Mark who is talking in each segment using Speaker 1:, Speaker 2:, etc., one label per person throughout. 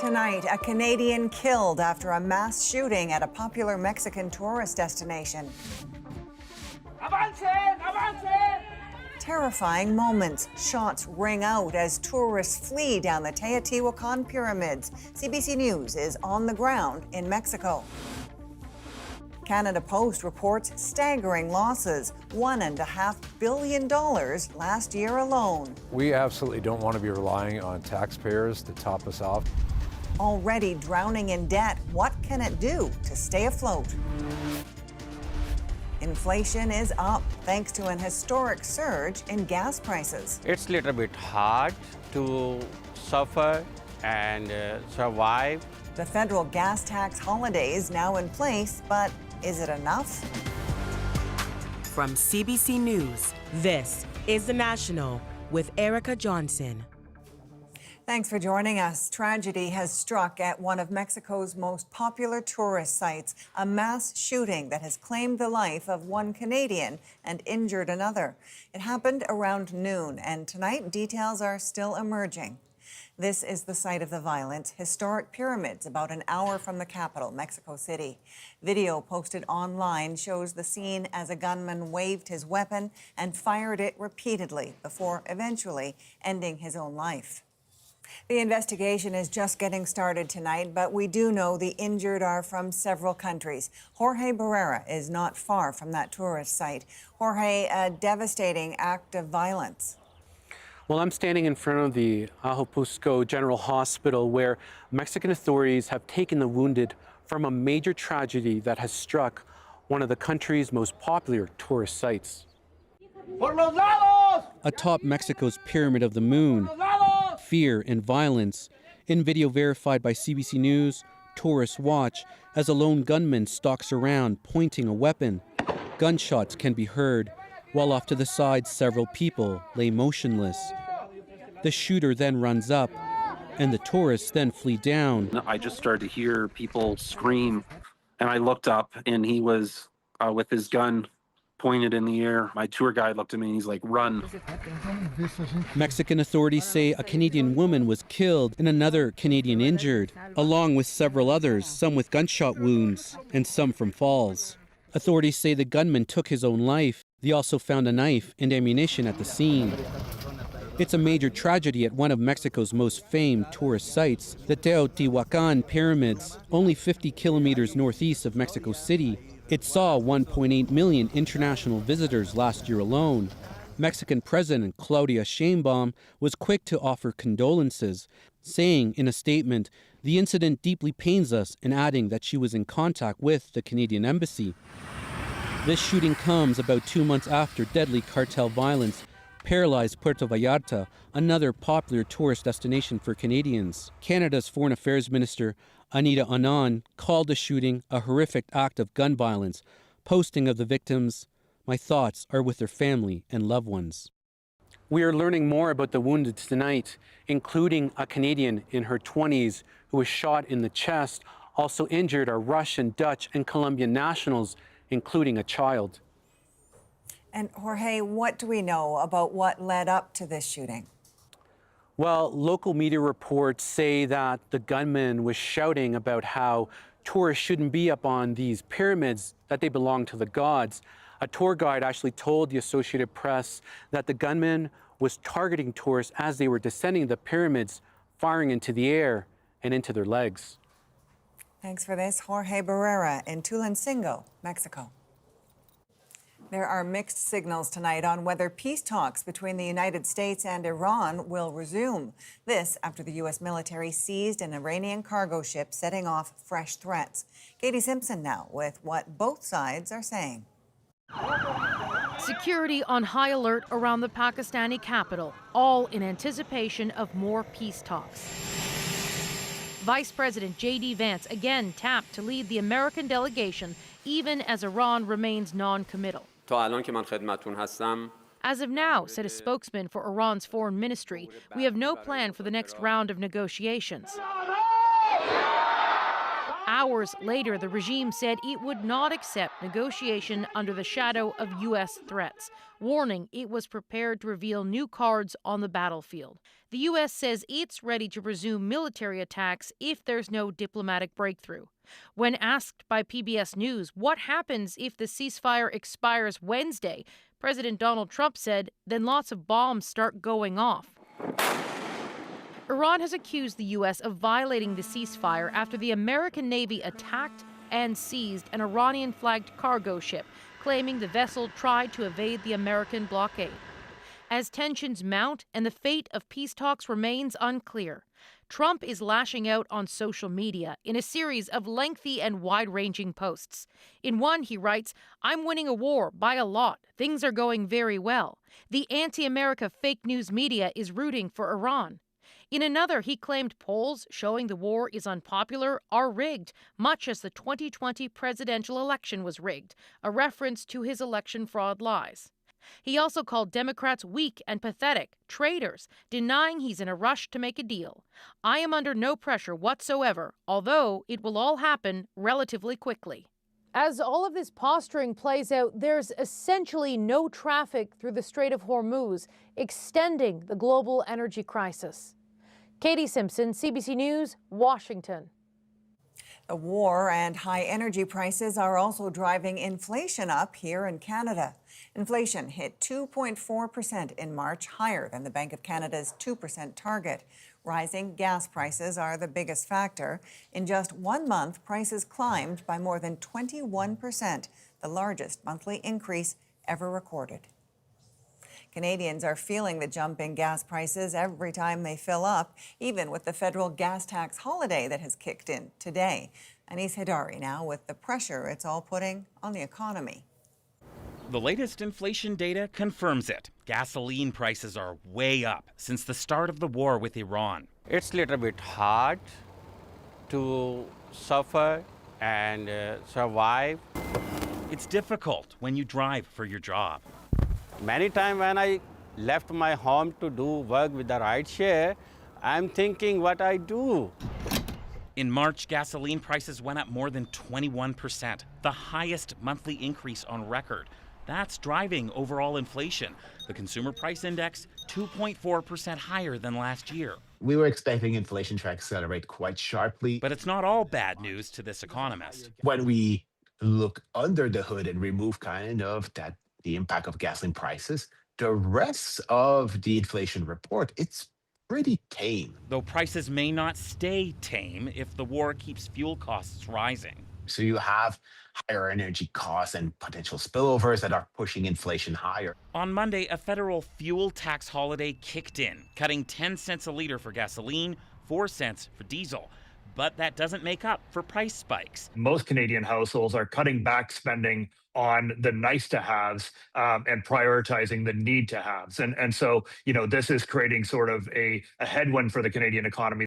Speaker 1: Tonight, a Canadian killed after a mass shooting at a popular Mexican tourist destination. Terrifying moments. Shots ring out as tourists flee down the Teotihuacán pyramids. CBC News is on the ground in Mexico. Canada Post reports staggering losses, $1.5 billion last year alone.
Speaker 2: We absolutely don't want to be relying on taxpayers to top us off.
Speaker 1: Already drowning in debt, what can it do to stay afloat? Inflation is up thanks to an historic surge in gas prices.
Speaker 3: It's a little bit hard to suffer and survive.
Speaker 1: The federal gas tax holiday is now in place, but is it enough?
Speaker 4: From CBC News, this is The National with Erica Johnson.
Speaker 1: Thanks for joining us. Tragedy has struck at one of Mexico's most popular tourist sites, a mass shooting that has claimed the life of one Canadian and injured another. It happened around noon, and tonight details are still emerging. This is the site of the violence, historic pyramids about an hour from the capital, Mexico City. Video posted online shows the scene as a gunman waved his weapon and fired it repeatedly before eventually ending his own life. The investigation is just getting started tonight, but we do know the injured are from several countries. Jorge Barrera is not far from that tourist site. Jorge, a devastating act of violence.
Speaker 5: Well, I'm standing in front of the Ajopusco General Hospital, where Mexican authorities have taken the wounded from a major tragedy that has struck one of the country's most popular tourist sites. Atop Mexico's Pyramid of the Moon, fear and violence. In video verified by CBC News, tourists watch as a lone gunman stalks around, pointing a weapon. Gunshots can be heard, while off to the side, several people lay motionless. The shooter then runs up, and the tourists then flee down.
Speaker 6: I just started to hear people scream, and I looked up, and he was with his gun pointed in the air. My tour guide looked at me and he's like, "Run."
Speaker 5: Mexican authorities say a Canadian woman was killed and another Canadian injured, along with several others, some with gunshot wounds and some from falls. Authorities say the gunman took his own life. They also found a knife and ammunition at the scene. It's a major tragedy at one of Mexico's most famed tourist sites, the Teotihuacán pyramids, only 50 kilometers northeast of Mexico City. It saw 1.8 million international visitors last year alone. Mexican President Claudia Sheinbaum was quick to offer condolences, saying in a statement, "The incident deeply pains us," and adding that she was in contact with the Canadian embassy. This shooting comes about 2 months after deadly cartel violence paralyzed Puerto Vallarta, another popular tourist destination for Canadians. Canada's Foreign Affairs Minister Anita Anand called the shooting a horrific act of gun violence, posting of the victims, "My thoughts are with their family and loved ones." We are learning more about the wounded tonight, including a Canadian in her 20s who was shot in the chest. Also injured are Russian, Dutch, and Colombian nationals, including a child.
Speaker 1: And Jorge, what do we know about what led up to this shooting?
Speaker 5: Well, local media reports say that the gunman was shouting about how tourists shouldn't be up on these pyramids, that they belong to the gods. A tour guide actually told the Associated Press that the gunman was targeting tourists as they were descending the pyramids, firing into the air and into their legs.
Speaker 1: Thanks for this, Jorge Barrera in Tulancingo, Mexico. There are mixed signals tonight on whether peace talks between the United States and Iran will resume. This after the U.S. military seized an Iranian cargo ship, setting off fresh threats. Katie Simpson now with what both sides are saying.
Speaker 7: Security on high alert around the Pakistani capital, all in anticipation of more peace talks. Vice President J.D. Vance again tapped to lead the American delegation, even as Iran remains non-committal. As of now, said a spokesman for Iran's foreign ministry, we have no plan for the next round of negotiations. Hours later, the regime said it would not accept negotiation under the shadow of U.S. threats, warning it was prepared to reveal new cards on the battlefield. The U.S. says it's ready to resume military attacks if there's no diplomatic breakthrough. When asked by PBS News what happens if the ceasefire expires Wednesday, President Donald Trump said, then lots of bombs start going off. Iran has accused the U.S. of violating the ceasefire after the American Navy attacked and seized an Iranian-flagged cargo ship, claiming the vessel tried to evade the American blockade. As tensions mount and the fate of peace talks remains unclear, Trump is lashing out on social media in a series of lengthy and wide-ranging posts. In one, he writes, "I'm winning a war by a lot. Things are going very well. The anti-America fake news media is rooting for Iran." In another, he claimed polls showing the war is unpopular are rigged, much as the 2020 presidential election was rigged, a reference to his election fraud lies. He also called Democrats weak and pathetic, traitors, denying he's in a rush to make a deal. "I am under no pressure whatsoever, although it will all happen relatively quickly." As all of this posturing plays out, there's essentially no traffic through the Strait of Hormuz, extending the global energy crisis. Katie Simpson, CBC News, Washington.
Speaker 1: The war and high energy prices are also driving inflation up here in Canada. Inflation hit 2.4% in March, higher than the Bank of Canada's 2% target. Rising gas prices are the biggest factor. In just 1 month, prices climbed by more than 21%, the largest monthly increase ever recorded. Canadians are feeling the jump in gas prices every time they fill up, even with the federal gas tax holiday that has kicked in today. Anis Hidari now with the pressure it's all putting on the economy.
Speaker 8: The latest inflation data confirms it. Gasoline prices are way up since the start of the war with Iran.
Speaker 3: It's a little bit hard to suffer and survive.
Speaker 8: It's difficult when you drive for your job.
Speaker 3: Many times when I left my home to do work with the rideshare, I'm thinking what I do.
Speaker 8: In March, gasoline prices went up more than 21%, the highest monthly increase on record. That's driving overall inflation. The consumer price index, 2.4% higher than last year.
Speaker 9: We were expecting inflation to accelerate quite sharply.
Speaker 8: But it's not all bad news to this economist.
Speaker 9: When we look under the hood and remove kind of the impact of gasoline prices, the rest of the inflation report, it's pretty tame.
Speaker 8: Though prices may not stay tame if the war keeps fuel costs rising.
Speaker 9: So you have higher energy costs and potential spillovers that are pushing inflation higher.
Speaker 8: On Monday, a federal fuel tax holiday kicked in, cutting 10 cents a liter for gasoline, 4 cents for diesel. But that doesn't make up for price spikes.
Speaker 10: Most Canadian households are cutting back spending on the nice to haves and prioritizing the need to haves. And so, this is creating sort of a headwind for the Canadian economy.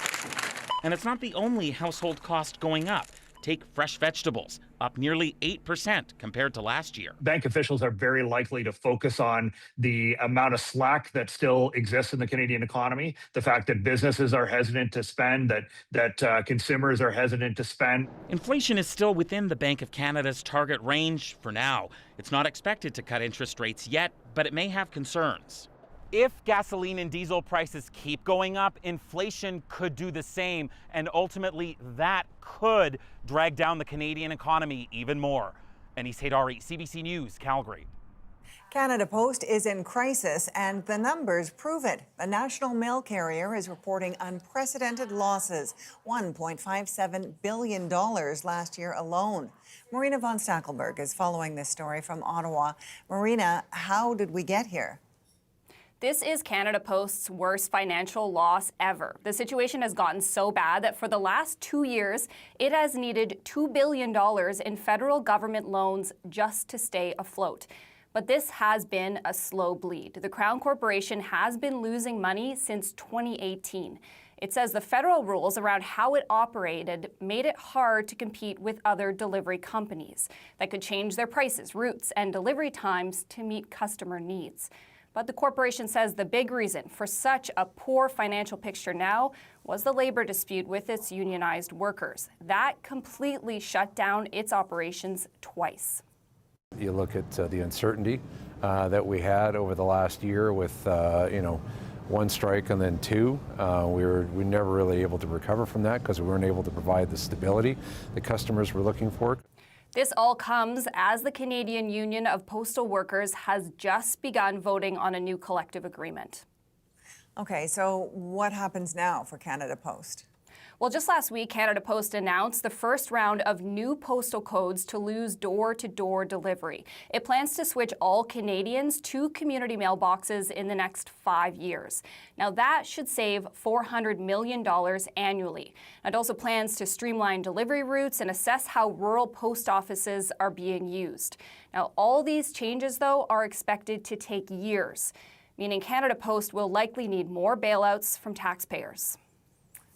Speaker 8: And it's not the only household cost going up. Take fresh vegetables, up nearly 8% compared to last year.
Speaker 10: Bank officials are very likely to focus on the amount of slack that still exists in the Canadian economy, the fact that businesses are hesitant to spend, that consumers are hesitant to spend.
Speaker 8: Inflation is still within the Bank of Canada's target range for now. It's not expected to cut interest rates yet, but it may have concerns. If gasoline and diesel prices keep going up, inflation could do the same, and ultimately that could drag down the Canadian economy even more. Anis Hidari, CBC News, Calgary.
Speaker 1: Canada Post is in crisis, and the numbers prove it. The national mail carrier is reporting unprecedented losses, $1.57 billion last year alone. Marina von Stackelberg is following this story from Ottawa. Marina, how did we get here?
Speaker 11: This is Canada Post's worst financial loss ever. The situation has gotten so bad that for the last 2 years, it has needed $2 billion in federal government loans just to stay afloat. But this has been a slow bleed. The Crown Corporation has been losing money since 2018. It says the federal rules around how it operated made it hard to compete with other delivery companies that could change their prices, routes, and delivery times to meet customer needs. But the corporation says the big reason for such a poor financial picture now was the labor dispute with its unionized workers. That completely shut down its operations twice.
Speaker 2: You look at the uncertainty that we had over the last year with, one strike and then two. We were never really able to recover from that because we weren't able to provide the stability the customers were looking for.
Speaker 11: This all comes as the Canadian Union of Postal Workers has just begun voting on a new collective agreement.
Speaker 1: Okay, so what happens now for Canada Post?
Speaker 11: Well, just last week, Canada Post announced the first round of new postal codes to lose door-to-door delivery. It plans to switch all Canadians to community mailboxes in the next 5 years. Now, that should save $400 million annually. It also plans to streamline delivery routes and assess how rural post offices are being used. Now, all these changes, though, are expected to take years, meaning Canada Post will likely need more bailouts from taxpayers.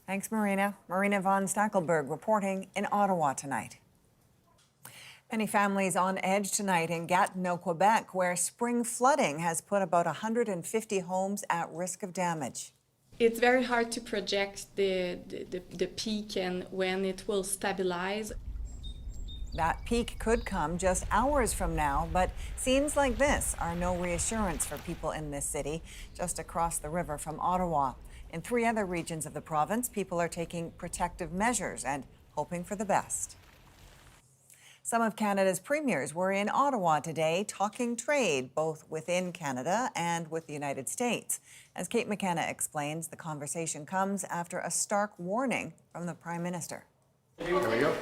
Speaker 1: Thanks, Marina. Marina von Stackelberg reporting in Ottawa tonight. Many families on edge tonight in Gatineau, Quebec, where spring flooding has put about 150 homes at risk of damage.
Speaker 12: It's very hard to project the peak and when it will stabilize.
Speaker 1: That peak could come just hours from now, but scenes like this are no reassurance for people in this city just across the river from Ottawa. In 3 other regions of the province, people are taking protective measures and hoping for the best. Some of Canada's premiers were in Ottawa today talking trade, both within Canada and with the United States. As Kate McKenna explains, the conversation comes after a stark warning from the Prime Minister.
Speaker 13: There we go.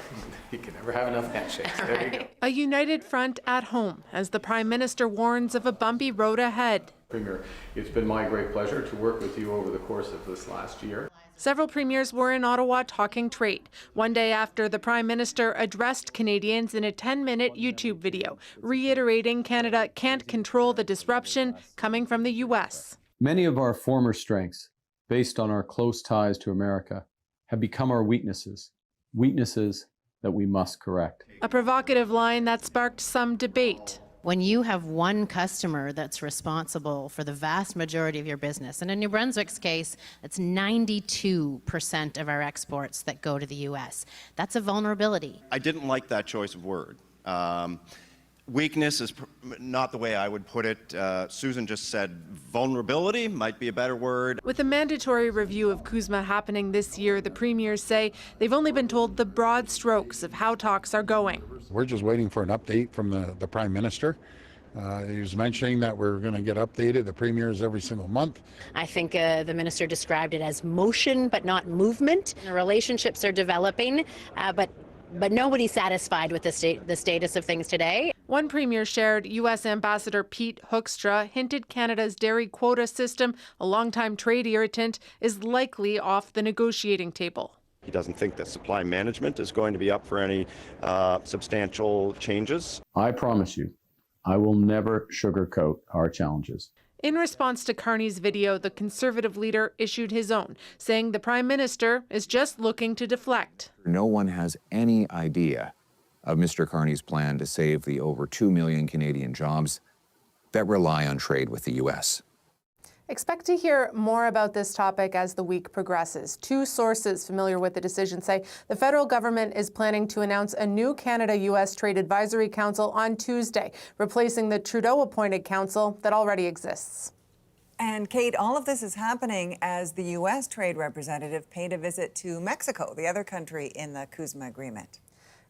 Speaker 13: You can never have enough handshakes. There you go.
Speaker 14: A united front at home as the Prime Minister warns of a bumpy road ahead.
Speaker 13: Premier, it's been my great pleasure to work with you over the course of this last year.
Speaker 14: Several premiers were in Ottawa talking trade, one day after the Prime Minister addressed Canadians in a 10-minute YouTube video, reiterating Canada can't control the disruption coming from the U.S.
Speaker 15: Many of our former strengths, based on our close ties to America, have become our weaknesses that we must correct.
Speaker 14: A provocative line that sparked some debate.
Speaker 16: When you have one customer that's responsible for the vast majority of your business, and in New Brunswick's case, it's 92% of our exports that go to the U.S. That's a vulnerability.
Speaker 17: I didn't like that choice of word. Weakness is not the way I would put it. Susan just said vulnerability might be a better word.
Speaker 14: With a mandatory review of CUSMA happening this year, the premiers say they've only been told the broad strokes of how talks are going.
Speaker 18: We're just waiting for an update from the Prime Minister. He was mentioning that we're going to get updated, the premiers, every single month.
Speaker 16: I think the minister described it as motion, but not movement. The relationships are developing, but nobody's satisfied with the status of things today.
Speaker 14: One premier shared U.S. Ambassador Pete Hoekstra hinted Canada's dairy quota system, a longtime trade irritant, is likely off the negotiating table.
Speaker 17: He doesn't think that supply management is going to be up for any substantial changes.
Speaker 15: I promise you, I will never sugarcoat our challenges.
Speaker 14: In response to Carney's video, the Conservative leader issued his own, saying the Prime Minister is just looking to deflect.
Speaker 19: No one has any idea of Mr. Carney's plan to save the over 2 million Canadian jobs that rely on trade with the U.S.
Speaker 14: Expect to hear more about this topic as the week progresses. 2 sources familiar with the decision say the federal government is planning to announce a new Canada-U.S. Trade Advisory Council on Tuesday, replacing the Trudeau-appointed council that already exists.
Speaker 1: And Kate, all of this is happening as the U.S. trade representative paid a visit to Mexico, the other country in the CUSMA agreement.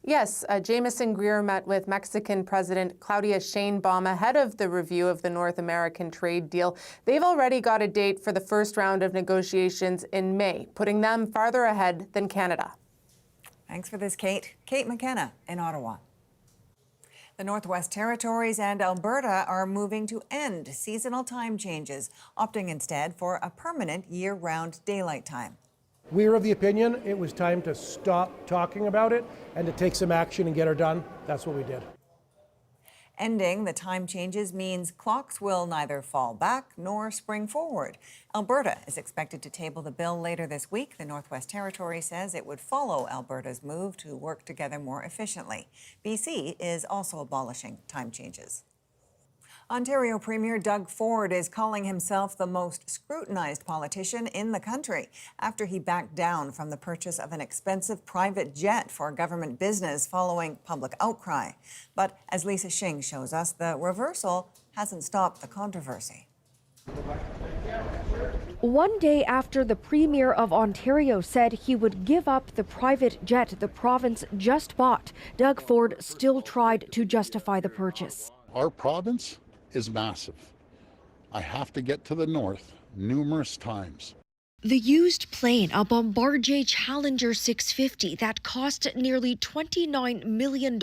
Speaker 14: Yes, Jamieson Greer met with Mexican President Claudia Sheinbaum ahead of the review of the North American trade deal. They've already got a date for the first round of negotiations in May, putting them farther ahead than Canada.
Speaker 1: Thanks for this, Kate. Kate McKenna in Ottawa. The Northwest Territories and Alberta are moving to end seasonal time changes, opting instead for a permanent year-round daylight time.
Speaker 20: We are of the opinion it was time to stop talking about it and to take some action and get her done. That's what we did.
Speaker 1: Ending the time changes means clocks will neither fall back nor spring forward. Alberta is expected to table the bill later this week. The Northwest Territory says it would follow Alberta's move to work together more efficiently. BC is also abolishing time changes. Ontario Premier Doug Ford is calling himself the most scrutinized politician in the country after he backed down from the purchase of an expensive private jet for government business following public outcry. But as Lisa Shing shows us, the reversal hasn't stopped the controversy.
Speaker 21: One day after the Premier of Ontario said he would give up the private jet the province just bought, Doug Ford still tried to justify the purchase.
Speaker 18: Our province is massive. I have to get to the north numerous times.
Speaker 21: The used plane, a Bombardier Challenger 650 that cost nearly $29 million,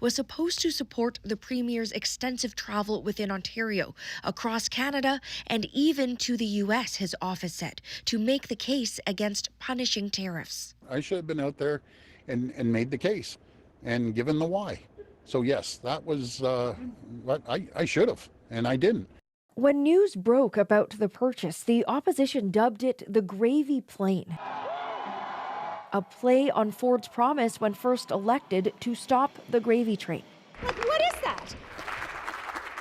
Speaker 21: was supposed to support the Premier's extensive travel within Ontario, across Canada, and even to the U.S., his office said, to make the case against punishing tariffs.
Speaker 18: I should have been out there and made the case and given the why. So yes, that was what I should have, and I didn't.
Speaker 21: When news broke about the purchase, the opposition dubbed it the gravy plane, a play on Ford's promise when first elected to stop the gravy train.
Speaker 22: What is that?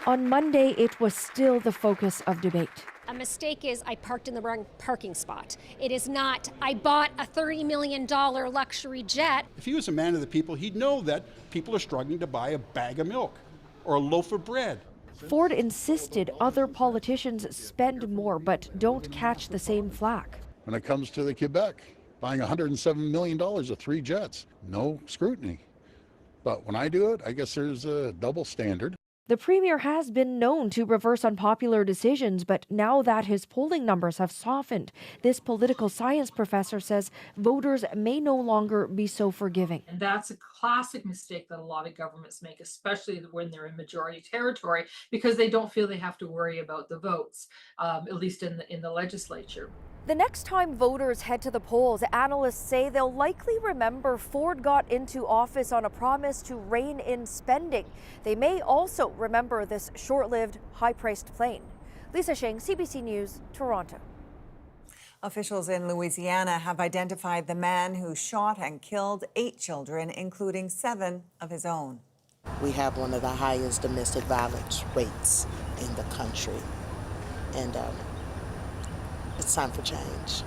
Speaker 21: On Monday, it was still the focus of debate.
Speaker 22: A mistake is I parked in the wrong parking spot. It is not I bought a $30 million luxury jet.
Speaker 23: If he was a man of the people, he'd know that people are struggling to buy a bag of milk or a loaf of bread.
Speaker 21: Ford insisted other politicians spend more but don't catch the same flack.
Speaker 18: When it comes to the Quebec, buying $107 million of 3 jets, no scrutiny. But when I do it, I guess there's a double standard.
Speaker 21: The Premier has been known to reverse unpopular decisions, but now that his polling numbers have softened, this political science professor says voters may no longer be so forgiving.
Speaker 24: And that's a classic mistake that a lot of governments make, especially when they're in majority territory, because they don't feel they have to worry about the votes, at least in the legislature.
Speaker 21: The next time voters head to the polls, analysts say they'll likely remember Ford got into office on a promise to rein in spending. They may also remember this short-lived, high-priced plane. Lisa Shing, CBC News, Toronto.
Speaker 1: Officials in Louisiana have identified the man who shot and killed 8 children, including 7 of his own.
Speaker 25: We have one of the highest domestic violence rates in the country, and it's time for change.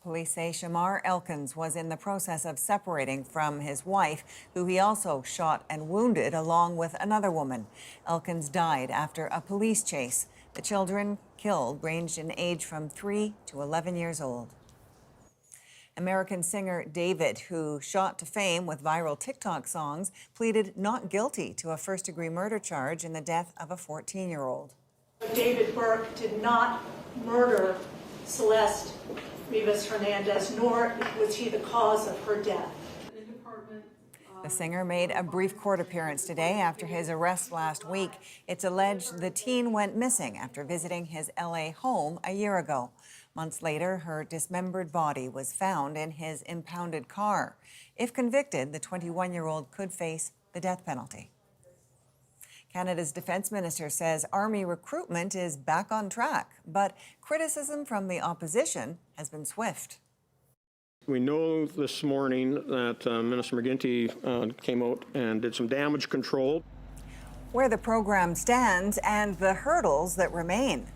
Speaker 1: Police say Shamar Elkins was in the process of separating from his wife, who he also shot and wounded along with another woman. Elkins died after a police chase. The children killed ranged in age from 3 to 11 years old. American singer David, who shot to fame with viral TikTok songs, pleaded not guilty to a first-degree murder charge in the death of a 14-year-old.
Speaker 26: David Burke did not murder Celeste Rivas Hernandez, nor was he the cause of her death.
Speaker 1: The singer made a brief court appearance today after his arrest last week. It's alleged the teen went missing after visiting his LA home a year ago. Months later, her dismembered body was found in his impounded car. If convicted, the 21-year-old could face the death penalty. Canada's defense minister says army recruitment is back on track, but criticism from the opposition has been swift.
Speaker 27: We know this morning that Minister McGuinty came out and did some damage control.
Speaker 1: Where the program stands and the hurdles that remain.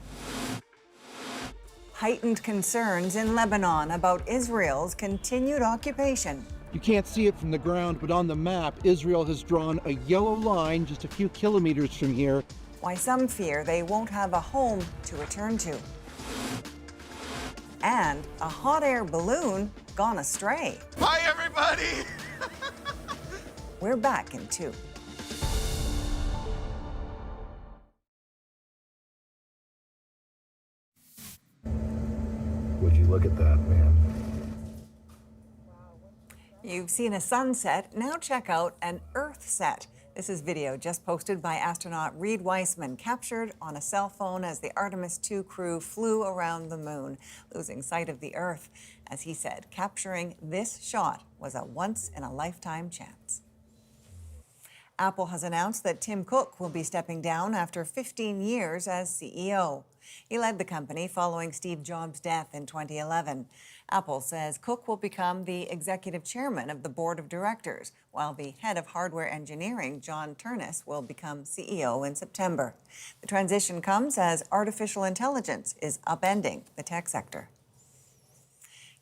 Speaker 1: Heightened concerns in Lebanon about Israel's continued occupation.
Speaker 28: You can't see it from the ground, but on the map, Israel has drawn a yellow line just a few kilometers from here.
Speaker 1: Why some fear they won't have a home to return to. And a hot air balloon gone astray.
Speaker 29: Bye, everybody!
Speaker 1: We're back in 2.
Speaker 30: Would you look at that, man?
Speaker 1: You've seen a sunset, now check out an Earthset. This is video just posted by astronaut Reed Weissman, captured on a cell phone as the Artemis II crew flew around the moon, losing sight of the Earth. As he said, capturing this shot was a once-in-a-lifetime chance. Apple has announced that Tim Cook will be stepping down after 15 years as CEO. He led the company following Steve Jobs' death in 2011. Apple says Cook will become the executive chairman of the board of directors, while the head of hardware engineering, John Turnus, will become CEO in September. The transition comes as artificial intelligence is upending the tech sector.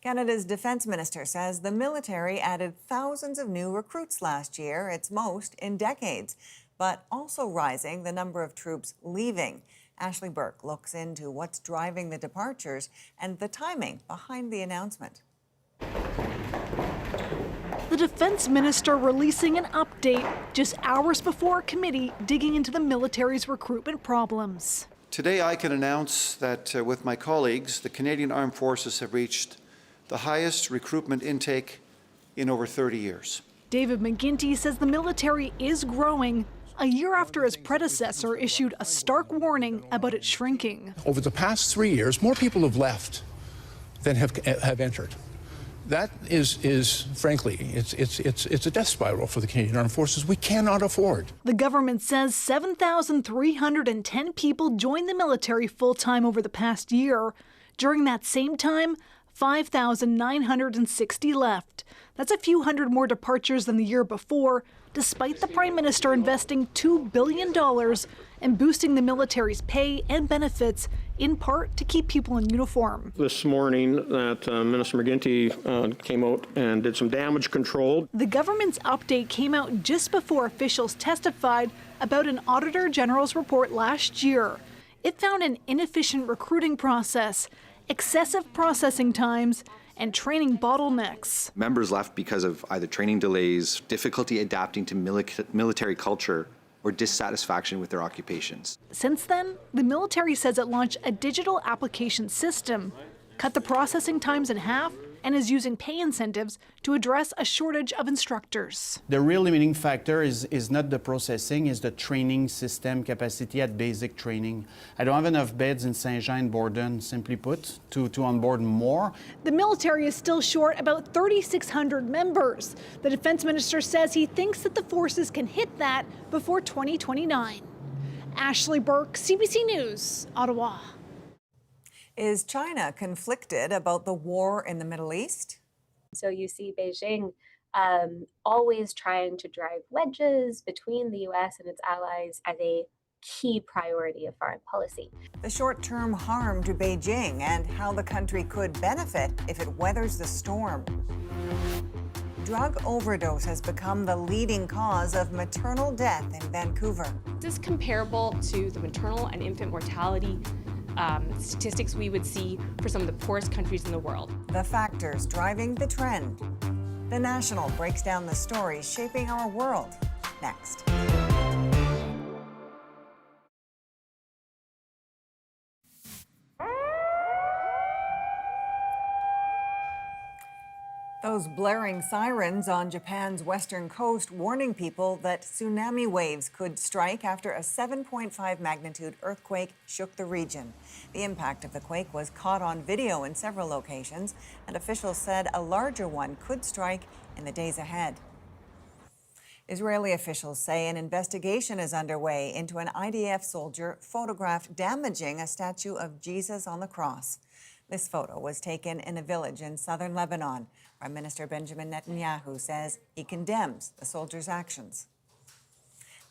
Speaker 1: Canada's defense minister says the military added thousands of new recruits last year, its most in decades, but also rising the number of troops leaving. Ashley Burke looks into what's driving the departures and the timing behind the announcement.
Speaker 3: The defense minister releasing an update just hours before a committee digging into the military's recruitment problems.
Speaker 4: Today I can announce that with my colleagues, the Canadian Armed Forces have reached the highest recruitment intake in over 30 years.
Speaker 3: David McGuinty says the military is growing a year after his predecessor issued a stark warning about it shrinking.
Speaker 5: Over the past 3 years, more people have left than have entered. That is frankly, it's a death spiral for the Canadian Armed Forces we cannot afford.
Speaker 3: The government says 7,310 people joined the military full-time over the past year. During that same time, 5,960 left. That's a few hundred more departures than the year before, despite the Prime Minister investing $2 billion and boosting the military's pay and benefits, in part to keep people in uniform.
Speaker 27: This morning that Minister McGuinty came out and did some damage control.
Speaker 3: The government's update came out just before officials testified about an Auditor General's report last year. It found an inefficient recruiting process, excessive processing times, and training bottlenecks.
Speaker 6: Members left because of either training delays, difficulty adapting to military culture, or dissatisfaction with their occupations.
Speaker 3: Since then, the military says it launched a digital application system, cut the processing times in half, and is using pay incentives to address a shortage of instructors.
Speaker 7: The real limiting factor is not the processing, it's the training system capacity at basic training. I don't have enough beds in Saint-Jean and Borden, simply put, to onboard more.
Speaker 3: The military is still short about 3,600 members. The defense minister says he thinks that the forces can hit that before 2029. Ashley Burke, CBC News, Ottawa.
Speaker 1: Is China conflicted about the war in the Middle East?
Speaker 8: So you see Beijing always trying to drive wedges between the U.S. and its allies as a key priority of foreign policy.
Speaker 1: The short-term harm to Beijing and how the country could benefit if it weathers the storm. Drug overdose has become the leading cause of maternal death in Vancouver.
Speaker 9: This is comparable to the maternal and infant mortality statistics we would see for some of the poorest countries in the world.
Speaker 1: The factors driving the trend. The National breaks down the stories shaping our world. Next. Those blaring sirens on Japan's western coast warning people that tsunami waves could strike after a 7.5 magnitude earthquake shook the region. The impact of the quake was caught on video in several locations, and officials said a larger one could strike in the days ahead. Israeli officials say an investigation is underway into an IDF soldier photographed damaging a statue of Jesus on the cross. This photo was taken in a village in southern Lebanon. Prime Minister Benjamin Netanyahu says he condemns the soldier's actions.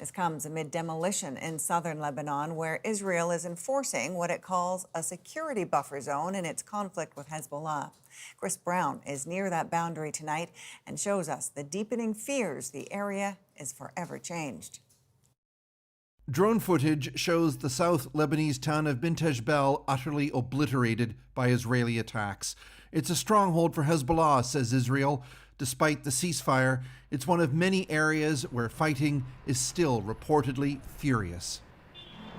Speaker 1: This comes amid demolition in southern Lebanon, where Israel is enforcing what it calls a security buffer zone in its conflict with Hezbollah. Chris Brown is near that boundary tonight and shows us the deepening fears the area is forever changed.
Speaker 28: Drone footage shows the South Lebanese town of Bint Jbeil utterly obliterated by Israeli attacks. It's a stronghold for Hezbollah, says Israel. Despite the ceasefire, it's one of many areas where fighting is still reportedly furious.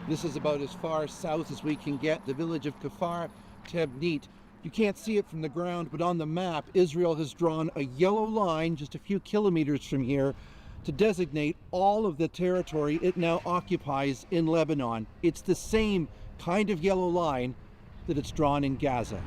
Speaker 28: This is about as far south as we can get, the village of Kfar Tebnit. You can't see it from the ground, but on the map, Israel has drawn a yellow line just a few kilometers from here to designate all of the territory it now occupies in Lebanon. It's the same kind of yellow line that it's drawn in Gaza.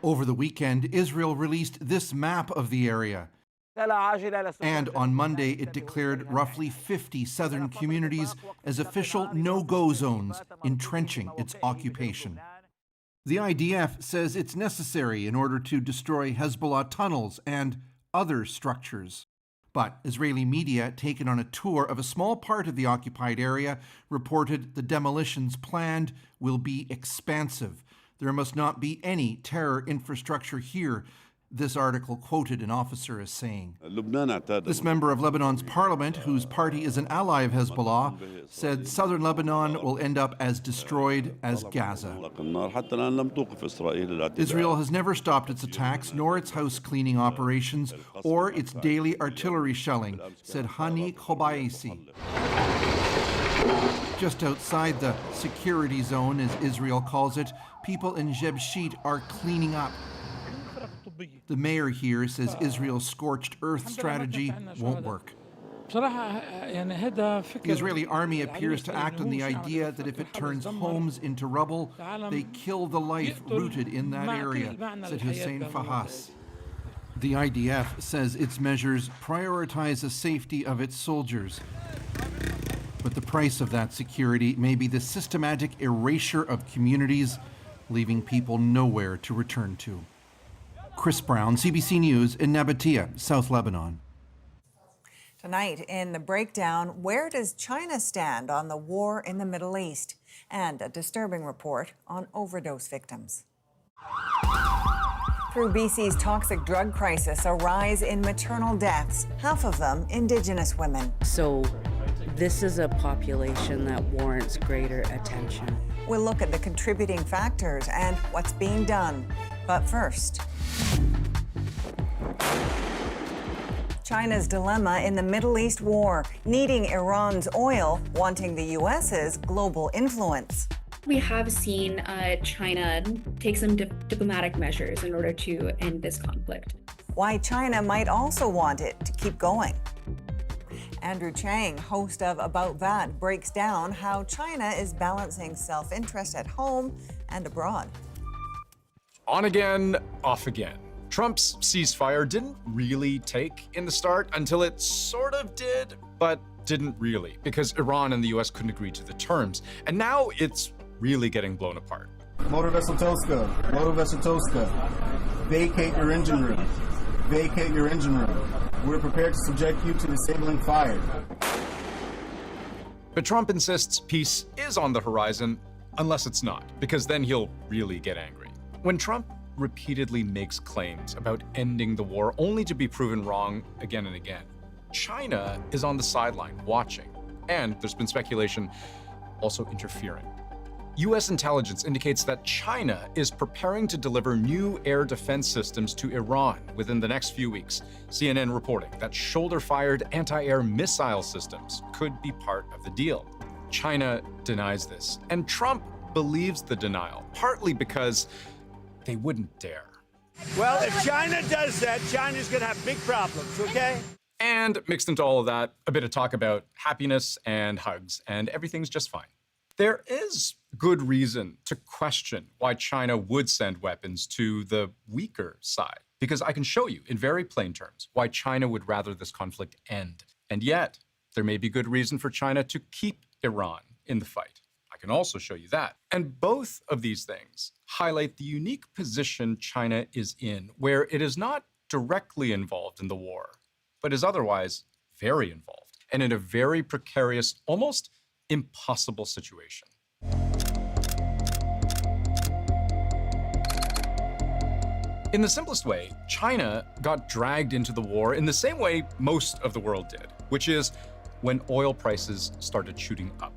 Speaker 28: Over the weekend, Israel released this map of the area. And on Monday, it declared roughly 50 southern communities as official no-go zones, entrenching its occupation. The IDF says it's necessary in order to destroy Hezbollah tunnels and other structures. But Israeli media, taken on a tour of a small part of the occupied area, reported the demolitions planned will be expansive. There must not be any terror infrastructure here, this article quoted an officer as saying. This member of Lebanon's parliament, whose party is an ally of Hezbollah, said southern Lebanon will end up as destroyed as Gaza. Israel has never stopped its attacks, nor its house cleaning operations, or its daily artillery shelling, said Hani Khobaisi. Just outside the security zone, as Israel calls it, people in Jebshit are cleaning up. The mayor here says Israel's scorched earth strategy won't work. The Israeli army appears to act on the idea that if it turns homes into rubble, they kill the life rooted in that area, said Hussein Fahas. The IDF says its measures prioritize the safety of its soldiers. But the price of that security may be the systematic erasure of communities, leaving people nowhere to return to. Chris Brown, CBC News in N.W.T, South Lebanon.
Speaker 1: Tonight in the breakdown, where does China stand on the war in the Middle East? And a disturbing report on overdose victims. Through BC's toxic drug crisis, a rise in maternal deaths, half of them Indigenous women.
Speaker 2: So this is a population that warrants greater attention.
Speaker 1: We'll look at the contributing factors and what's being done. But first, China's dilemma in the Middle East war, needing Iran's oil, wanting the U.S.'s global influence.
Speaker 10: We have seen China take some diplomatic measures in order to end this conflict.
Speaker 1: Why China might also want it to keep going. Andrew Chang, host of About That, breaks down how China is balancing self-interest at home and abroad.
Speaker 11: On again, off again. Trump's ceasefire didn't really take in the start until it sort of did, but didn't really, because Iran and the U.S. couldn't agree to the terms. And now it's really getting blown apart.
Speaker 12: Motor Vessel Tosca, vacate your engine room. Vacate your engine room. We're prepared to subject you to disabling fire.
Speaker 11: But Trump insists peace is on the horizon, unless it's not, because then he'll really get angry. When Trump repeatedly makes claims about ending the war only to be proven wrong again and again, China is on the sideline watching, and there's been speculation also interfering. U.S. intelligence indicates that China is preparing to deliver new air defense systems to Iran within the next few weeks. CNN reporting that shoulder-fired anti-air missile systems could be part of the deal. China denies this, and Trump believes the denial, partly because they wouldn't dare.
Speaker 13: Well, if China does that, China's going to have big problems, okay?
Speaker 11: And mixed into all of that, a bit of talk about happiness and hugs, and everything's just fine. There is good reason to question why China would send weapons to the weaker side, because I can show you in very plain terms why China would rather this conflict end. And yet, there may be good reason for China to keep Iran in the fight. I can also show you that. And both of these things highlight the unique position China is in, where it is not directly involved in the war, but is otherwise very involved, and in a very precarious, almost impossible situation. In the simplest way, China got dragged into the war in the same way most of the world did, which is when oil prices started shooting up.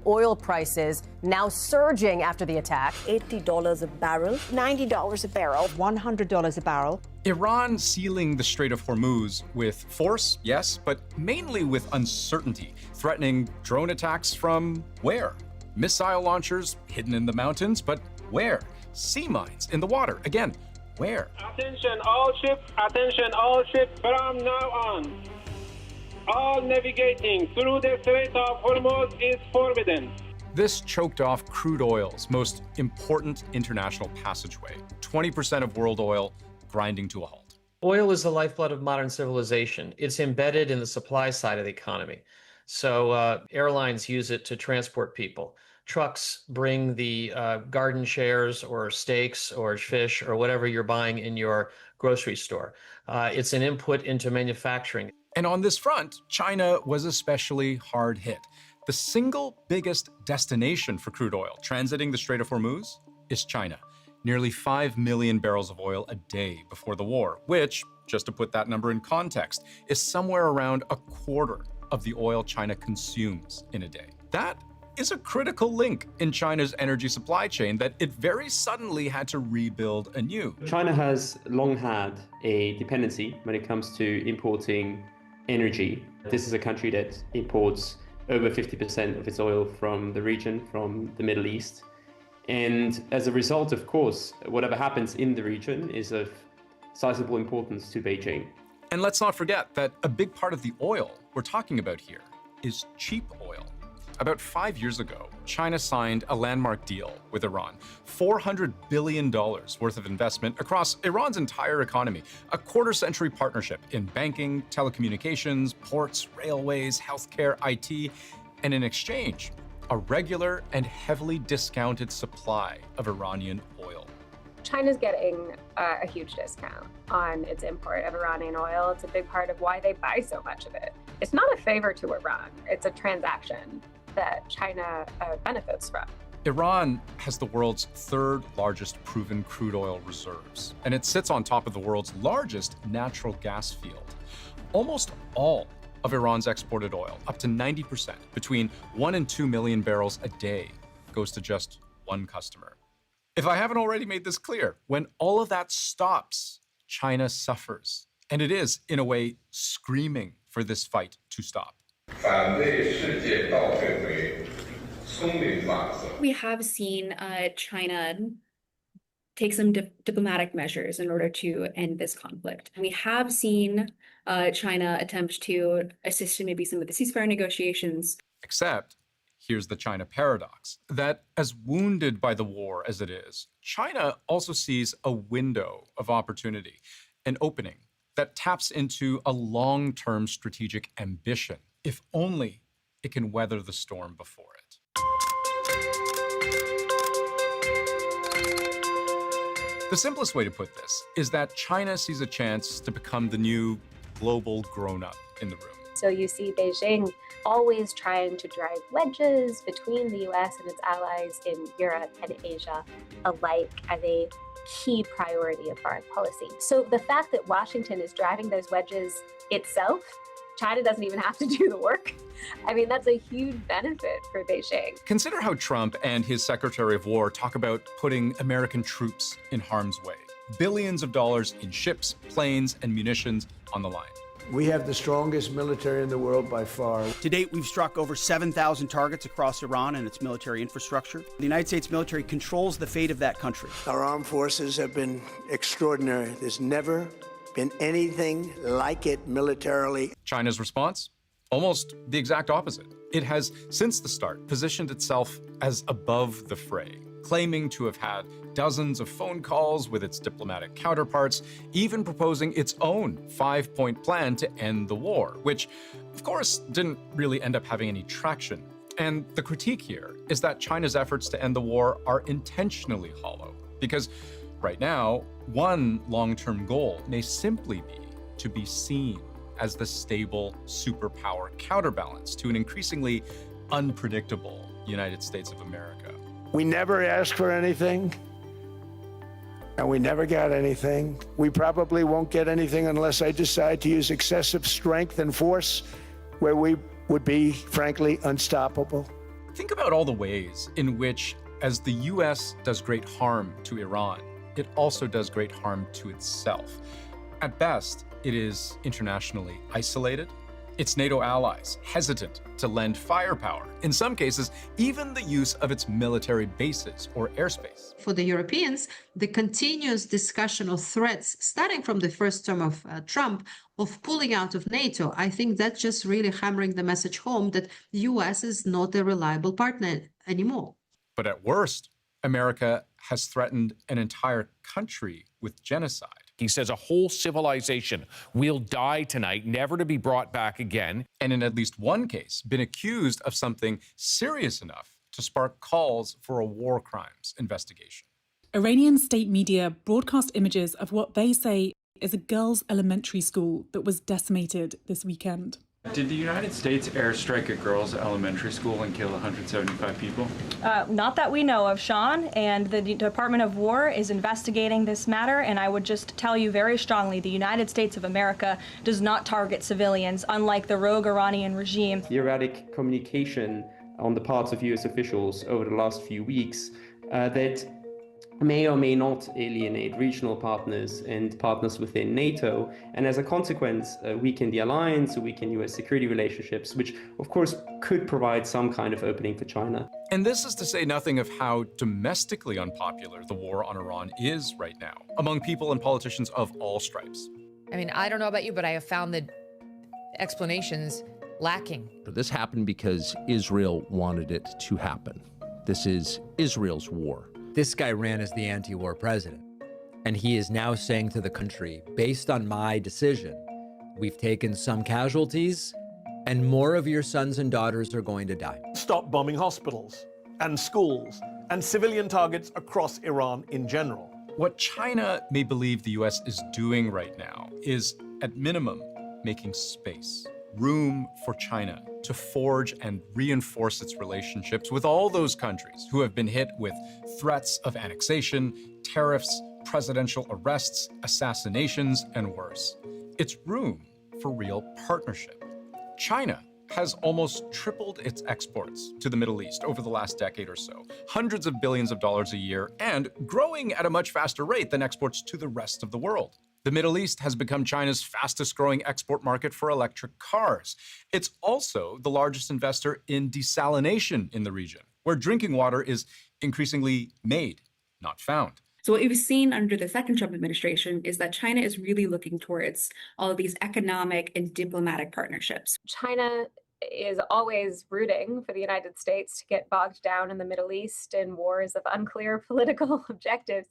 Speaker 15: Oil prices now surging after the attack. $80 a barrel, $90 a barrel, $100 a barrel.
Speaker 11: Iran sealing the Strait of Hormuz with force, yes, but mainly with uncertainty, threatening drone attacks from where? Missile launchers hidden in the mountains, but where? Sea mines in the water, again, where?
Speaker 16: Attention all ships from now on. All navigating through the Strait of Hormuz is forbidden.
Speaker 11: This choked off crude oil's most important international passageway, 20% of world oil grinding to a halt.
Speaker 14: Oil is the lifeblood of modern civilization. It's embedded in the supply side of the economy. So airlines use it to transport people. Trucks bring the garden shares or steaks or fish or whatever you're buying in your grocery store. It's an input into manufacturing.
Speaker 11: And on this front, China was especially hard hit. The single biggest destination for crude oil transiting the Strait of Hormuz is China. Nearly 5 million barrels of oil a day before the war, which, just to put that number in context, is somewhere around a quarter of the oil China consumes in a day. That is a critical link in China's energy supply chain that it very suddenly had to rebuild anew.
Speaker 17: China has long had a dependency when it comes to importing energy. This is a country that imports over 50% of its oil from the region, from the Middle East. And as a result, of course, whatever happens in the region is of sizable importance to Beijing.
Speaker 11: And let's not forget that a big part of the oil we're talking about here is cheap oil. About 5 years ago, China signed a landmark deal with Iran, $400 billion worth of investment across Iran's entire economy, a quarter-century partnership in banking, telecommunications, ports, railways, healthcare, IT, and in exchange, a regular and heavily discounted supply of Iranian oil.
Speaker 8: China's getting a huge discount on its import of Iranian oil. It's a big part of why they buy so much of it. It's not a favor to Iran. It's a transaction that China benefits from.
Speaker 11: Iran has the world's third largest proven crude oil reserves, and it sits on top of the world's largest natural gas field. Almost all of Iran's exported oil, up to 90%, between 1 and 2 million barrels a day, goes to just one customer. If I haven't already made this clear, when all of that stops, China suffers. And it is, in a way, screaming for this fight to stop.
Speaker 10: We have seen China take some diplomatic measures in order to end this conflict. We have seen China attempt to assist in maybe some of the ceasefire negotiations.
Speaker 11: Except, here's the China paradox, that as wounded by the war as it is, China also sees a window of opportunity, an opening that taps into a long-term strategic ambition, if only it can weather the storm before it. The simplest way to put this is that China sees a chance to become the new global grown-up in the room.
Speaker 8: So you see Beijing always trying to drive wedges between the U.S. and its allies in Europe and Asia alike as a key priority of foreign policy. So the fact that Washington is driving those wedges itself, China doesn't even have to do the work. I mean, that's a huge benefit for Beijing.
Speaker 11: Consider how Trump and his Secretary of War talk about putting American troops in harm's way. Billions of dollars in ships, planes, and munitions on the line.
Speaker 13: We have the strongest military in the world by far.
Speaker 18: To date, we've struck over 7,000 targets across Iran and its military infrastructure. The United States military controls the fate of that country.
Speaker 13: Our armed forces have been extraordinary. There's never been anything like it militarily.
Speaker 11: China's response? Almost the exact opposite. It has, since the start, positioned itself as above the fray, claiming to have had dozens of phone calls with its diplomatic counterparts, even proposing its own 5-point plan to end the war, which, of course, didn't really end up having any traction. And the critique here is that China's efforts to end the war are intentionally hollow, because right now, one long-term goal may simply be to be seen as the stable superpower counterbalance to an increasingly unpredictable United States of America.
Speaker 13: We never asked for anything, and we never got anything. We probably won't get anything unless I decide to use excessive strength and force, where we would be, frankly, unstoppable.
Speaker 11: Think about all the ways in which, as the U.S. does great harm to Iran, it also does great harm to itself. At best, it is internationally isolated. Its NATO allies hesitant to lend firepower. In some cases, even the use of its military bases or airspace.
Speaker 19: For the Europeans, the continuous discussion of threats, starting from the first term of Trump, of pulling out of NATO, I think that's just really hammering the message home that the US is not a reliable partner anymore.
Speaker 11: But at worst, America has threatened an entire country with genocide.
Speaker 4: He says a whole civilization will die tonight, never to be brought back again.
Speaker 11: And in at least one case, been accused of something serious enough to spark calls for a war crimes investigation.
Speaker 20: Iranian state media broadcast images of what they say is a girls' elementary school that was decimated this weekend.
Speaker 21: Did the United States airstrike a girls' elementary school and kill 175 people?
Speaker 22: Not that we know of, Sean, and the Department of War is investigating this matter, and I would just tell you very strongly, the United States of America does not target civilians, unlike the rogue Iranian regime.
Speaker 17: The erratic communication on the parts of US officials over the last few weeks that may or may not alienate regional partners and partners within NATO, and as a consequence, weaken the alliance, weaken US security relationships, which of course could provide some kind of opening for China.
Speaker 11: And this is to say nothing of how domestically unpopular the war on Iran is right now, among people and politicians of all stripes.
Speaker 23: I mean, I don't know about you, but I have found the explanations lacking.
Speaker 24: This happened because Israel wanted it to happen. This is Israel's war.
Speaker 25: This guy ran as the anti-war president, and he is now saying to the country, based on my decision, we've taken some casualties, and more of your sons and daughters are going to die.
Speaker 26: Stop bombing hospitals and schools and civilian targets across Iran in general.
Speaker 11: What China may believe the U.S. is doing right now is, at minimum, making space, room for China to forge and reinforce its relationships with all those countries who have been hit with threats of annexation, tariffs, presidential arrests, assassinations, and worse. It's room for real partnership. China has almost tripled its exports to the Middle East over the last decade or so, hundreds of billions of dollars a year, and growing at a much faster rate than exports to the rest of the world. The Middle East has become China's fastest growing export market for electric cars. It's also the largest investor in desalination in the region, where drinking water is increasingly made, not found.
Speaker 10: So what we've seen under the second Trump administration is that China is really looking towards all of these economic and diplomatic partnerships.
Speaker 8: China is always rooting for the United States to get bogged down in the Middle East in wars of unclear political objectives,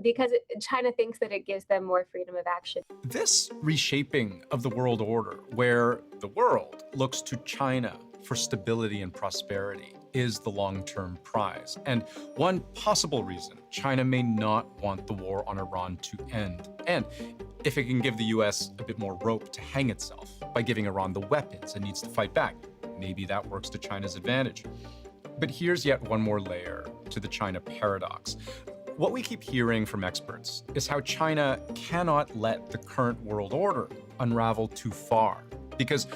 Speaker 8: because China thinks that it gives them more freedom of action.
Speaker 11: This reshaping of the world order, where the world looks to China for stability and prosperity, is the long-term prize. And one possible reason China may not want the war on Iran to end. And if it can give the US a bit more rope to hang itself by giving Iran the weapons it needs to fight back, maybe that works to China's advantage. But here's yet one more layer to the China paradox. What we keep hearing from experts is how China cannot let the current world order unravel too far. Because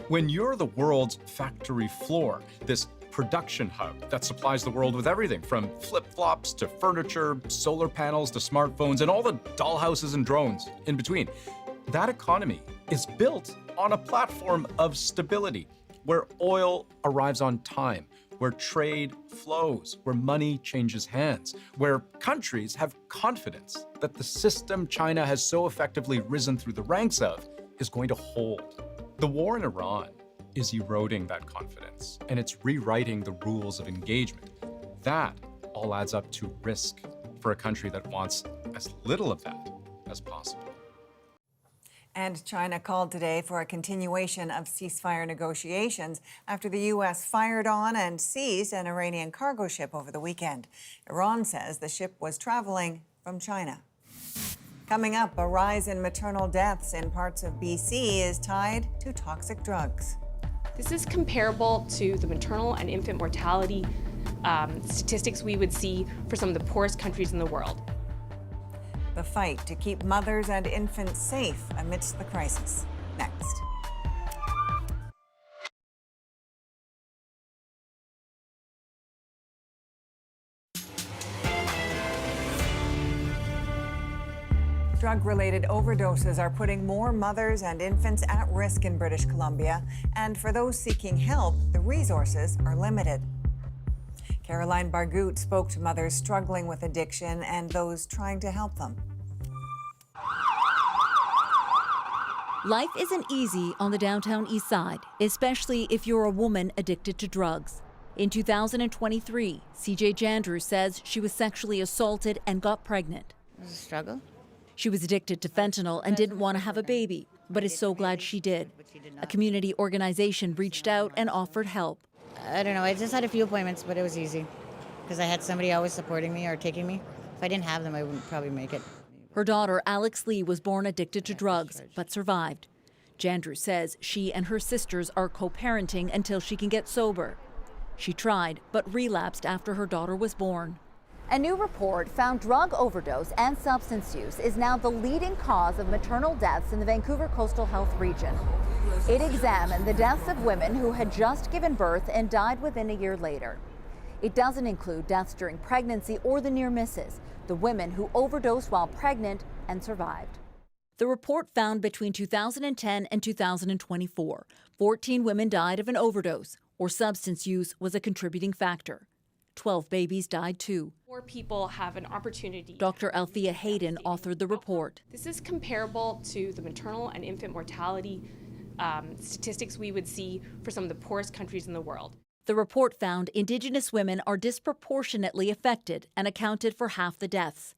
Speaker 11: when you're the world's factory floor, this production hub that supplies the world with everything from flip-flops to furniture, solar panels to smartphones, and all the dollhouses and drones in between, that economy is built on a platform of stability, where oil arrives on time, where trade flows, where money changes hands, where countries have confidence that the system China has so effectively risen through the ranks of is going to hold. The war in Iran is eroding that confidence, and it's rewriting the rules of engagement. That all adds up to risk for a country that wants as little of that as possible.
Speaker 1: And China called today for a continuation of ceasefire negotiations after the U.S. fired on and seized an Iranian cargo ship over the weekend. Iran says the ship was traveling from China. Coming up, a rise in maternal deaths in parts of BC is tied to toxic drugs.
Speaker 9: This is comparable to the maternal and infant mortality statistics we would see for some of the poorest countries in the world.
Speaker 1: The fight to keep mothers and infants safe amidst the crisis. Next. Drug-related overdoses are putting more mothers and infants at risk in British Columbia, and for those seeking help, the resources are limited. Caroline Bargout spoke to mothers struggling with addiction and those trying to help them.
Speaker 29: Life isn't easy on the downtown east side, especially if you're a woman addicted to drugs. In 2023, CJ Jandrew says she was sexually assaulted and got pregnant.
Speaker 23: It was a struggle.
Speaker 29: She was addicted to fentanyl and didn't want to have a baby, but is so glad she did. A community organization reached out and offered help.
Speaker 2: I don't know, I just had a few appointments, but it was easy because I had somebody always supporting me or taking me. If I didn't have them, I wouldn't probably make it.
Speaker 29: Her daughter, Alex Lee, was born addicted to drugs, but survived. Jandrew says she and her sisters are co-parenting until she can get sober. She tried, but relapsed after her daughter was born. A new report found drug overdose and substance use is now the leading cause of maternal deaths in the Vancouver Coastal Health region. It examined the deaths of women who had just given birth and died within a year later. It doesn't include deaths during pregnancy or the near misses, the women who overdosed while pregnant and survived. The report found between 2010 and 2024, 14 women died of an overdose or substance use was a contributing factor. 12 babies died too.
Speaker 9: More people have an opportunity.
Speaker 29: Dr. Althea Hayden authored the report.
Speaker 9: This is comparable to the maternal and infant mortality statistics we would see for some of the poorest countries in the world.
Speaker 29: The report found Indigenous women are disproportionately affected and accounted for half the deaths.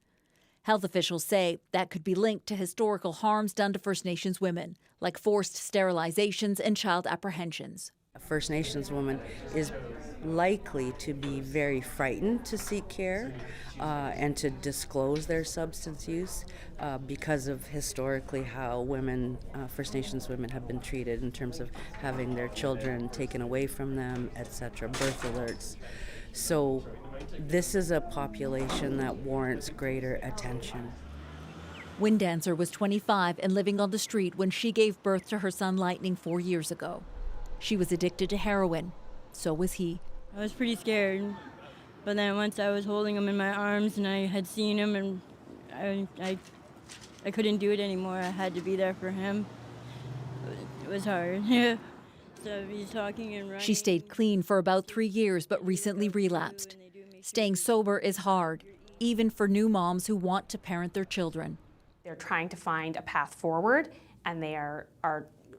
Speaker 29: Health officials say that could be linked to historical harms done to First Nations women, like forced sterilizations and child apprehensions.
Speaker 3: A First Nations woman is likely to be very frightened to seek care and to disclose their substance use because of historically how women, First Nations women, have been treated in terms of having their children taken away from them, etc., birth alerts. So this is a population that warrants greater attention.
Speaker 29: Windancer was 25 and living on the street when she gave birth to her son Lightning 4 years ago. She was addicted to heroin. So was he.
Speaker 5: I was pretty scared, but then once I was holding him in my arms and I had seen him and I couldn't do it anymore. I had to be there for him. It was hard. So he's talking and running.
Speaker 29: She stayed clean for about 3 years but recently relapsed. Staying sober is hard, even for new moms who want to parent their children.
Speaker 9: They're trying to find a path forward, and they are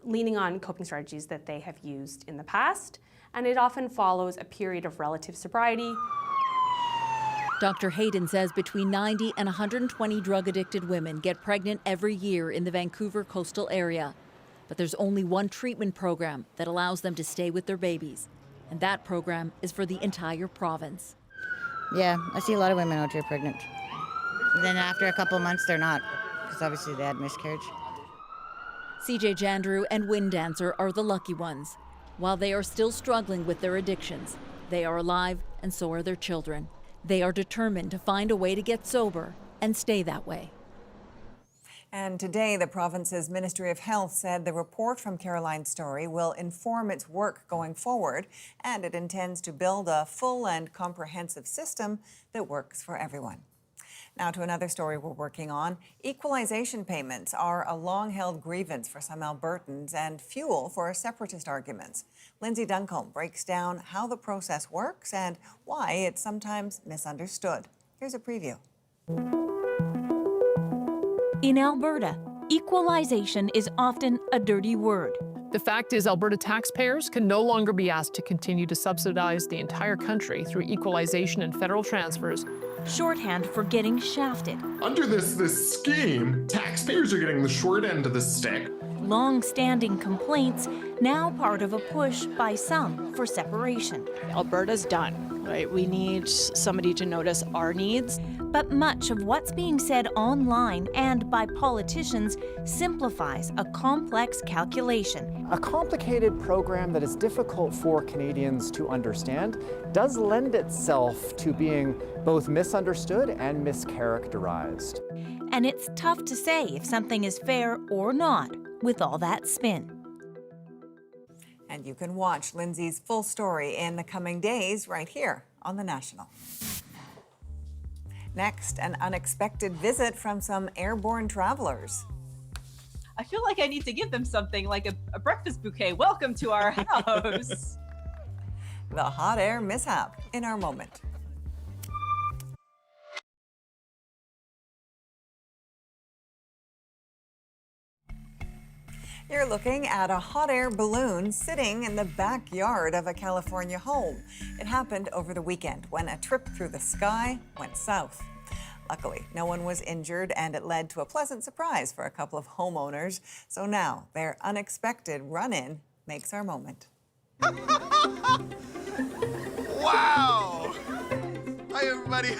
Speaker 9: leaning on coping strategies that they have used in the past, and it often follows a period of relative sobriety.
Speaker 29: Dr. Hayden says between 90 and 120 drug-addicted women get pregnant every year in the Vancouver coastal area. But there's only one treatment program that allows them to stay with their babies, and that program is for the entire province.
Speaker 2: Yeah, I see a lot of women out here pregnant. Then after a couple months, they're not, because obviously they had miscarriage.
Speaker 29: CJ Jandrew and Windancer are the lucky ones. While they are still struggling with their addictions, they are alive and so are their children. They are determined to find a way to get sober and stay that way.
Speaker 1: And today, the province's Ministry of Health said the report from Caroline Story will inform its work going forward, and it intends to build a full and comprehensive system that works for everyone. Now to another story we're working on. Equalization payments are a long-held grievance for some Albertans and fuel for separatist arguments. Lindsay Duncombe breaks down how the process works and why it's sometimes misunderstood. Here's a preview.
Speaker 6: In Alberta, equalization is often a dirty word.
Speaker 7: The fact is, Alberta taxpayers can no longer be asked to continue to subsidize the entire country through equalization and federal transfers.
Speaker 6: Shorthand for getting shafted.
Speaker 12: Under this scheme, taxpayers are getting the short end of the stick.
Speaker 6: Long-standing complaints, now part of a push by some for separation.
Speaker 15: Alberta's done, right? We need somebody to notice our needs.
Speaker 6: But much of what's being said online and by politicians simplifies a complex calculation.
Speaker 27: A complicated program that is difficult for Canadians to understand does lend itself to being both misunderstood and mischaracterized.
Speaker 6: And it's tough to say if something is fair or not with all that spin.
Speaker 1: And you can watch Lindsay's full story in the coming days right here on The National. Next, an unexpected visit from some airborne travelers.
Speaker 28: I feel like I need to give them something like a breakfast bouquet. Welcome to our house.
Speaker 1: The hot air mishap in our moment. You're looking at a hot air balloon sitting in the backyard of a California home. It happened over the weekend when a trip through the sky went south. Luckily, no one was injured, and it led to a pleasant surprise for a couple of homeowners. So now their unexpected run-in makes our moment.
Speaker 4: Wow! Hi, everybody.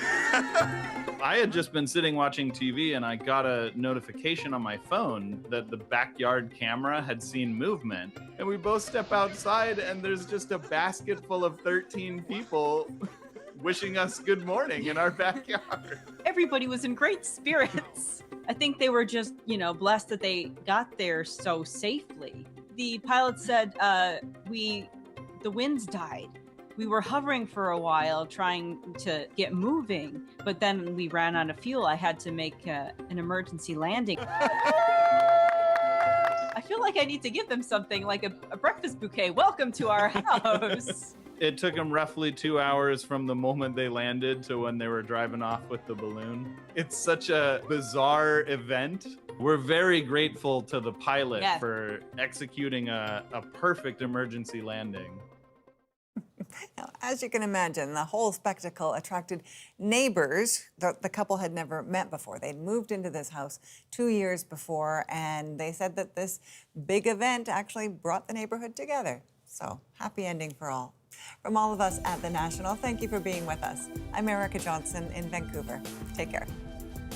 Speaker 13: I had just been sitting watching TV and I got a notification on my phone that the backyard camera had seen movement. And we both step outside and there's just a basket full of 13 people wishing us good morning in our backyard.
Speaker 28: Everybody was in great spirits. I think they were just, blessed that they got there so safely. The pilot said, the winds died. We were hovering for a while trying to get moving, but then we ran out of fuel. I had to make an emergency landing. I feel like I need to give them something like a breakfast bouquet. Welcome to our house.
Speaker 13: It took them roughly 2 hours from the moment they landed to when they were driving off with the balloon. It's such a bizarre event. We're very grateful to the pilot for executing a perfect emergency landing.
Speaker 1: Now, as you can imagine, the whole spectacle attracted neighbors. The couple had never met before. They'd moved into this house 2 years before, and they said that this big event actually brought the neighborhood together. So, happy ending for all. From all of us at The National, thank you for being with us. I'm Erica Johnson in Vancouver. Take care.